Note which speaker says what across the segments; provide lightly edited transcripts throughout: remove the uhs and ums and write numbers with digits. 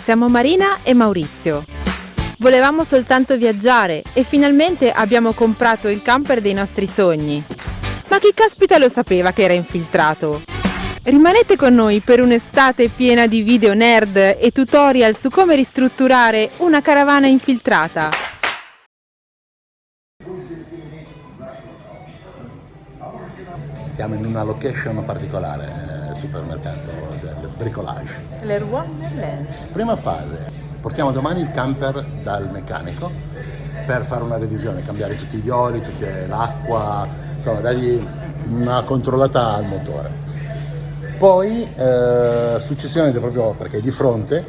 Speaker 1: siamo Marina e Maurizio. Volevamo soltanto viaggiare e finalmente abbiamo comprato il camper dei nostri sogni. Ma chi caspita lo sapeva che era infiltrato? Rimanete con noi per un'estate piena di video nerd e tutorial su come ristrutturare una caravana infiltrata.
Speaker 2: Siamo in una location particolare, supermercato del bricolage.
Speaker 1: Leroy Merlin.
Speaker 2: Prima fase, portiamo domani il camper dal meccanico per fare una revisione, cambiare tutti gli oli, tutta l'acqua, insomma dargli una controllata al motore. Poi successivamente, proprio perché è di fronte,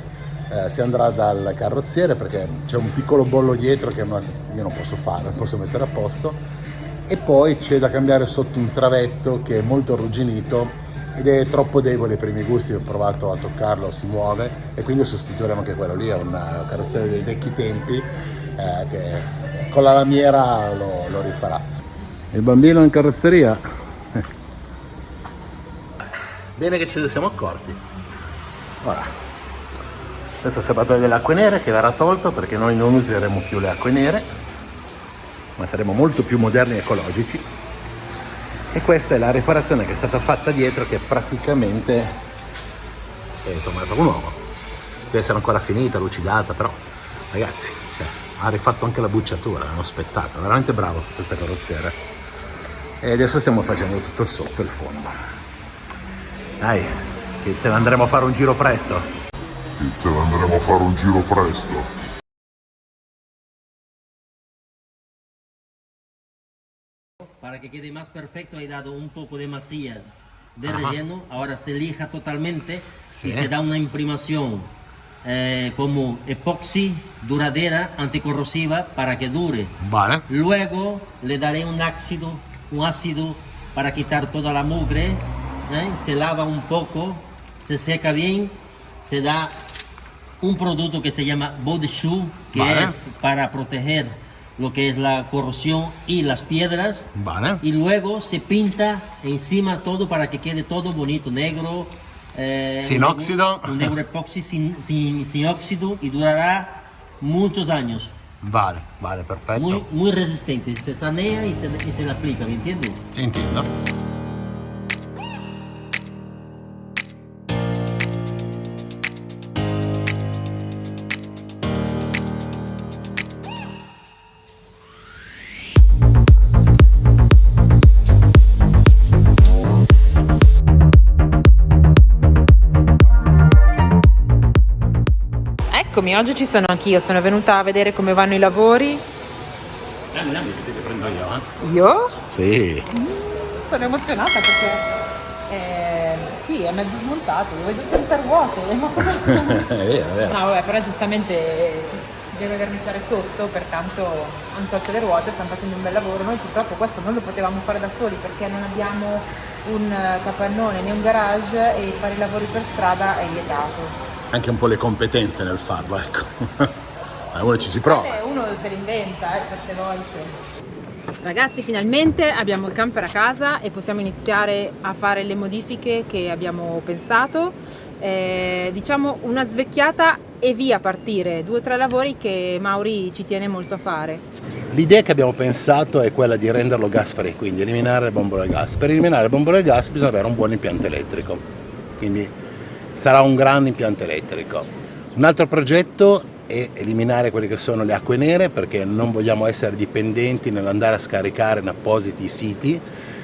Speaker 2: si andrà dal carrozziere perché c'è un piccolo bollo dietro che io non posso fare, non posso mettere a posto, e poi c'è da cambiare sotto un travetto che è molto arrugginito ed è troppo debole per i miei gusti. Ho provato a toccarlo, si muove, e quindi sostituiremo anche quello lì. È una carrozzeria dei vecchi tempi che con la lamiera lo rifarà. Il bambino in carrozzeria. Bene che ce ne siamo accorti. Ora, questo è il serbatoio delle acque nere che verrà tolto perché noi non useremo più le acque nere, ma saremo molto più moderni e ecologici. E questa è la riparazione che è stata fatta dietro, che praticamente è tornata un uomo. Deve essere ancora finita, lucidata, però ragazzi, ha rifatto anche la bucciatura, è uno spettacolo, veramente bravo questa carrozziera. E adesso stiamo facendo tutto il sotto e il fondo. Dai, che te ne andremo a fare un giro presto.
Speaker 3: Para que quede más perfecto, he dado un poco de masilla de relleno. Ahora se lija totalmente y se da una imprimación como epoxi duradera, anticorrosiva, para que dure.
Speaker 2: Vale.
Speaker 3: Luego le daré un ácido para quitar toda la mugre. Se lava un poco, se seca bien, se da un producto que se llama body shoe, que es para proteger lo que es la corrosión y las piedras.
Speaker 2: Vale.
Speaker 3: Y luego se pinta encima todo para que quede todo bonito, negro.
Speaker 2: Sin óxido.
Speaker 3: Un negro epoxi sin óxido, y durará muchos años.
Speaker 2: Vale, perfetto.
Speaker 3: Muy resistente, se sanea y se le aplica, ¿me entiendes?
Speaker 2: Sì, intendo.
Speaker 1: Eccomi, oggi ci sono anch'io, sono venuta a vedere come vanno i lavori.
Speaker 2: Andiamo, che te li prendo io,
Speaker 1: Io?
Speaker 2: Sì.
Speaker 1: Sono emozionata perché qui è mezzo smontato, lo vedo senza ruote, ma cosa?
Speaker 2: È vero.
Speaker 1: No, vabbè, però giustamente si deve verniciare sotto, pertanto hanno tolto le ruote, stanno facendo un bel lavoro. Noi purtroppo questo non lo potevamo fare da soli perché non abbiamo un capannone né un garage, e fare i lavori per strada è vietato.
Speaker 2: Anche un po' le competenze nel farlo, ecco. Uno ci si prova.
Speaker 1: Uno se l'inventa, certe volte. Ragazzi, finalmente abbiamo il camper a casa e possiamo iniziare a fare le modifiche che abbiamo pensato. Diciamo una svecchiata e via partire, 2 o 3 lavori che Mauri ci tiene molto a fare.
Speaker 2: L'idea che abbiamo pensato è quella di renderlo gas free, quindi eliminare le bombole a gas. Per eliminare le bombole a gas bisogna avere un buon impianto elettrico, quindi sarà un grande impianto elettrico. Un altro progetto è eliminare quelle che sono le acque nere, perché non vogliamo essere dipendenti nell'andare a scaricare in appositi siti.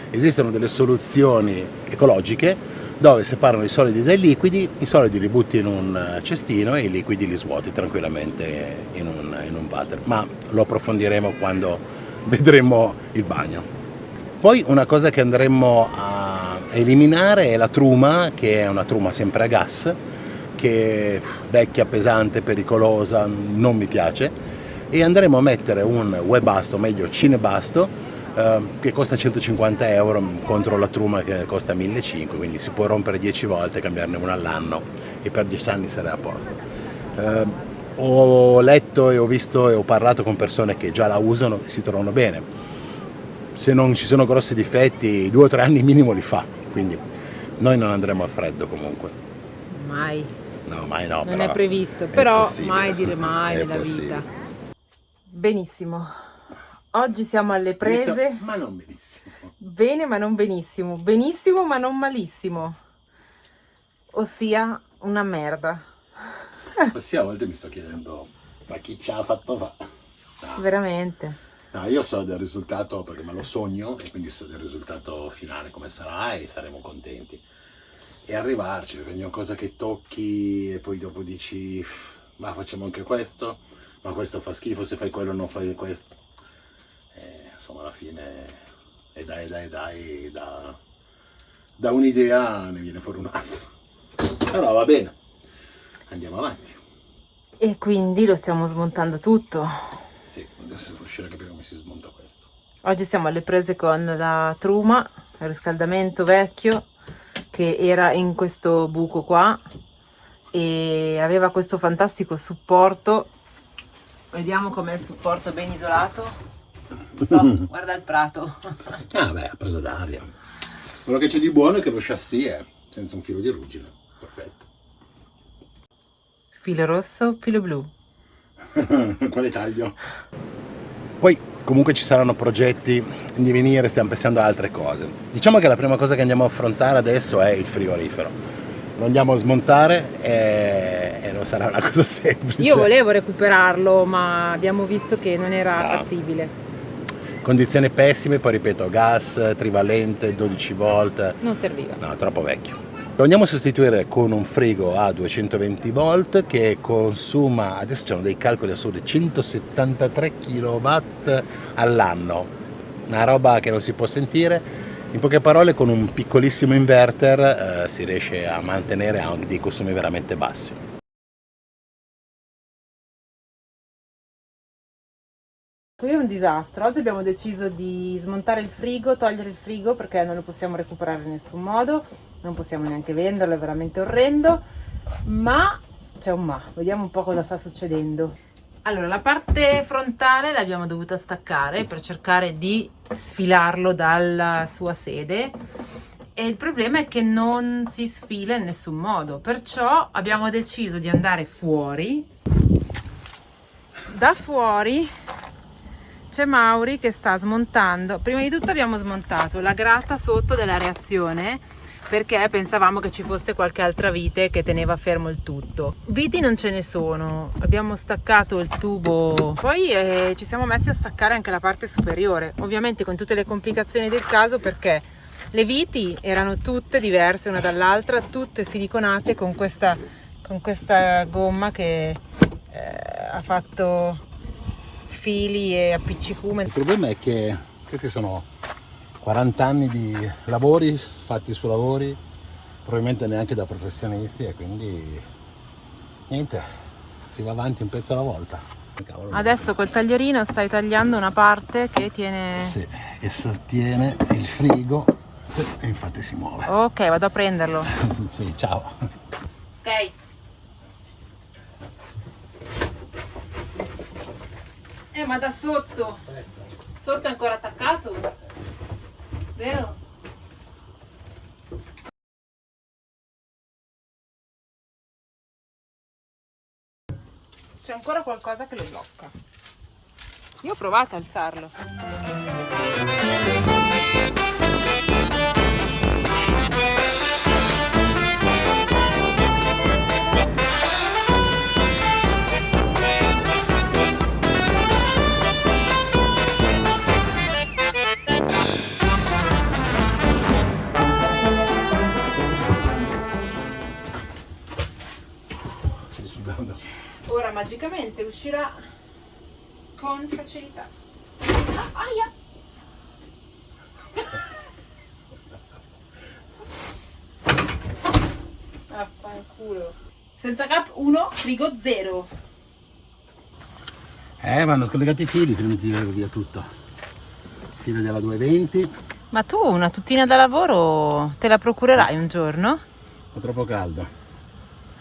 Speaker 2: Esistono delle soluzioni ecologiche dove separano i solidi dai liquidi, i solidi li butti in un cestino e i liquidi li svuoti tranquillamente in un water, ma lo approfondiremo quando vedremo il bagno. Poi una cosa che andremo a eliminare è la truma, che è una truma sempre a gas, che è vecchia, pesante, pericolosa, non mi piace, e andremo a mettere un Webasto, meglio Cinebasto, che costa 150 euro contro la truma che costa 1.500, quindi si può rompere 10 volte e cambiarne una all'anno, e per 10 anni sarà a posto. Ho letto e ho visto e ho parlato con persone che già la usano e si trovano bene. Se non ci sono grossi difetti, 2 o 3 anni minimo li fa, quindi noi non andremo al freddo comunque.
Speaker 1: Mai.
Speaker 2: No, mai no.
Speaker 1: Non
Speaker 2: però
Speaker 1: è previsto,
Speaker 2: è
Speaker 1: però
Speaker 2: impossibile.
Speaker 1: mai dire mai
Speaker 2: È
Speaker 1: nella
Speaker 2: possibile.
Speaker 1: vita. Benissimo. Oggi siamo alle prese.
Speaker 2: Ma non benissimo.
Speaker 1: Bene ma non benissimo. Benissimo ma non malissimo. Ossia una merda.
Speaker 2: Ossia, a volte mi sto chiedendo, ma chi ce l'ha fatto fa? No.
Speaker 1: Veramente.
Speaker 2: No, io so del risultato perché me lo sogno e quindi so del risultato finale come sarà e saremo contenti. E arrivarci, perché ogni cosa che tocchi e poi dopo dici, ma facciamo anche questo, ma questo fa schifo, se fai quello non fai questo. Insomma, alla fine, e dai, da un'idea ne viene fuori un'altra. Però va bene, andiamo avanti.
Speaker 1: E quindi lo stiamo smontando tutto.
Speaker 2: Sì, adesso devo riuscire a capire come si smonta questo.
Speaker 1: Oggi siamo alle prese con la truma, il riscaldamento vecchio, che era in questo buco qua e aveva questo fantastico supporto. Vediamo com'è il supporto ben isolato. Oh, guarda il prato.
Speaker 2: Ah beh, ha preso d'aria. Quello che c'è di buono è che lo chassis è senza un filo di ruggine. Perfetto.
Speaker 1: Filo rosso, filo blu.
Speaker 2: Quale taglio? Poi comunque ci saranno progetti in divenire, stiamo pensando a altre cose. Diciamo che la prima cosa che andiamo a affrontare adesso è il frigorifero. Lo andiamo a smontare e non sarà una cosa semplice.
Speaker 1: Io volevo recuperarlo, ma abbiamo visto che non era
Speaker 2: No.
Speaker 1: fattibile.
Speaker 2: Condizioni pessime, poi ripeto, gas, trivalente, 12 volt.
Speaker 1: Non serviva.
Speaker 2: No, troppo vecchio. Lo andiamo a sostituire con un frigo a 220 volt che consuma, adesso c'erano dei calcoli assurdi, 173 kW all'anno, una roba che non si può sentire. In poche parole, con un piccolissimo inverter si riesce a mantenere anche dei consumi veramente bassi.
Speaker 1: Qui è un disastro. Oggi abbiamo deciso di smontare il frigo, togliere il frigo perché non lo possiamo recuperare in nessun modo, non possiamo neanche venderlo, è veramente orrendo, ma c'è un ma, vediamo un po' cosa sta succedendo. Allora, la parte frontale l'abbiamo dovuta staccare per cercare di sfilarlo dalla sua sede e il problema è che non si sfila in nessun modo, perciò abbiamo deciso di andare fuori. Da fuori c'è Mauri che sta smontando. Prima di tutto abbiamo smontato la grata sotto della reazione perché pensavamo che ci fosse qualche altra vite che teneva fermo il tutto. Viti non ce ne sono, abbiamo staccato il tubo, poi ci siamo messi a staccare anche la parte superiore, ovviamente con tutte le complicazioni del caso perché le viti erano tutte diverse una dall'altra, tutte siliconate con questa gomma che ha fatto fili e appiccicume.
Speaker 2: Il problema è che questi sono 40 anni di lavori fatti su lavori, probabilmente neanche da professionisti, e quindi niente, si va avanti un pezzo alla volta. Cavolo.
Speaker 1: Adesso col taglierino stai tagliando una parte che tiene...
Speaker 2: Sì, che sostiene il frigo e infatti si muove.
Speaker 1: Ok, vado a prenderlo.
Speaker 2: Sì, ciao.
Speaker 1: Ok. Ma da sotto? Sotto è ancora attaccato? Vero? C'è ancora qualcosa che lo blocca. Io ho provato a alzarlo. Ora magicamente uscirà con facilità. Ah, aia! Affanculo. Senza cap 1, frigo 0.
Speaker 2: Vanno scollegati i fili prima di tirare via tutto. Filo della 220.
Speaker 1: Ma tu una tuttina da lavoro te la procurerai un giorno?
Speaker 2: È troppo caldo.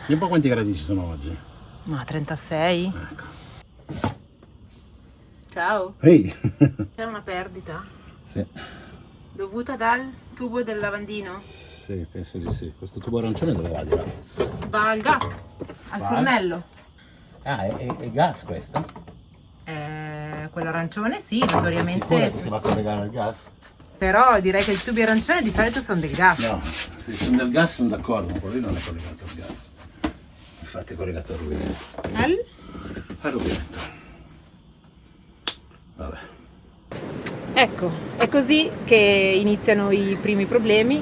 Speaker 2: Vedi un po' quanti gradi ci sono oggi.
Speaker 1: Ma 36?
Speaker 2: Ecco.
Speaker 1: Ciao.
Speaker 2: Ehi!
Speaker 1: C'è una perdita
Speaker 2: Sì.
Speaker 1: dovuta dal tubo del lavandino?
Speaker 2: Sì, penso di sì. Questo tubo arancione dove va di là?
Speaker 1: Va al gas. al
Speaker 2: Vai.
Speaker 1: fornello.
Speaker 2: Ah, è gas questo?
Speaker 1: Quello arancione sì,
Speaker 2: Sei sicura
Speaker 1: notoriamente.
Speaker 2: che si va a collegare al gas?
Speaker 1: Però direi che i tubi arancioni di solito sono del gas.
Speaker 2: No, se sono del gas sono d'accordo, ma quello lì non è collegato al gas. Infatti è collegato al rubinetto. Al rubinetto. Vabbè.
Speaker 1: Ecco, è così che iniziano i primi problemi.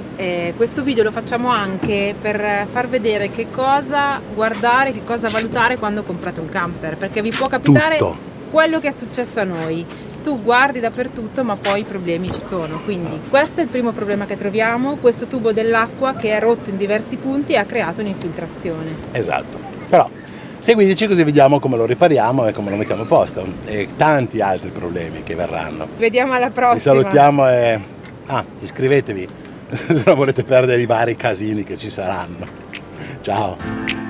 Speaker 1: Questo video lo facciamo anche per far vedere che cosa guardare, che cosa valutare quando comprate un camper, perché vi può capitare
Speaker 2: Tutto.
Speaker 1: quello che è successo a noi. Tu guardi dappertutto, ma poi i problemi ci sono. Quindi questo è il primo problema che troviamo, questo tubo dell'acqua che è rotto in diversi punti e ha creato un'infiltrazione.
Speaker 2: Esatto. Però seguiteci così vediamo come lo ripariamo e come lo mettiamo a posto. E tanti altri problemi che verranno.
Speaker 1: Vediamo alla
Speaker 2: Vi
Speaker 1: prossima.
Speaker 2: salutiamo e iscrivetevi se non volete perdere i vari casini che ci saranno. Ciao!